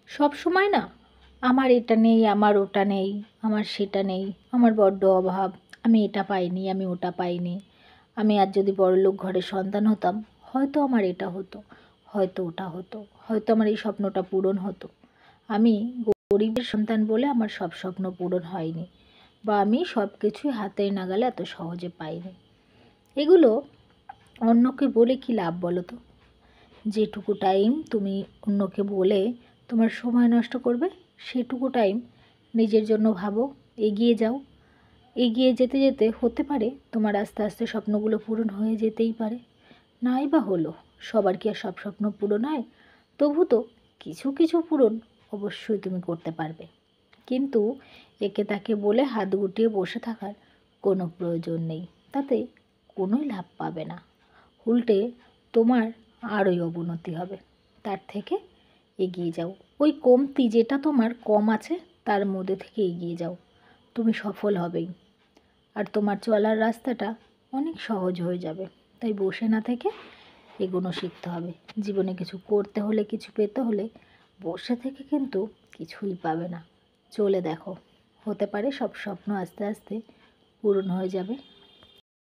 সব সময় না আমার এটা নেই, আমার ওটা নেই, আমার সেটা নেই, আমার বড্ড অভাব, আমি এটা পাইনি, আমি ওটা পাইনি, আমি আর যদি বড়লোক ঘরের সন্তান হতাম হয়তো আমার এটা হতো, হয়তো ওটা হতো, হয়তো আমার এই স্বপ্নটা পূরণ হতো, আমি গরিবের সন্তান বলে আমার সব স্বপ্ন পূরণ হয়নি, বা আমি সব কিছুই হাতের নাগালে এত সহজে পাইনি। এগুলো অন্যকে বলে কি লাভ বলো তো? যেটুকু টাইম তুমি অন্যকে বলে তোমার সময় নষ্ট করবে, সেটুকু টাইম নিজের জন্য ভাবো, এগিয়ে যাও। এগিয়ে যেতে যেতে হতে পারে তোমার আস্তে আস্তে স্বপ্নগুলো পূরণ হয়ে যেতেই পারে। নাই বা হলো, সবার কি আর সব স্বপ্ন পূরণ হয়? তবু তো কিছু কিছু পূরণ অবশ্যই তুমি করতে পারবে। কিন্তু একে তাকে বলে হাত গুটিয়ে বসে থাকার কোনো প্রয়োজন নেই, তাতে কোনোই লাভ পাবে না, উল্টে তোমার আরোই অবনতি হবে। তার থেকে এগিয়ে যাও, ওই কমতি যেটা তোমার কম আছে তার মধ্যে থেকে এগিয়ে যাও, তুমি সফল হবেই। আর তোমার চলার রাস্তাটা অনেক সহজ হয়ে যাবে। তাই বসে না থেকে এগোনো শিখতে হবে। জীবনে কিছু করতে হলে, কিছু পেতে হলে বসে থেকে কিন্তু কিছুই পাবে না। চলে দেখো, হতে পারে সব স্বপ্ন আস্তে আস্তে পূরণ হয়ে যাবে।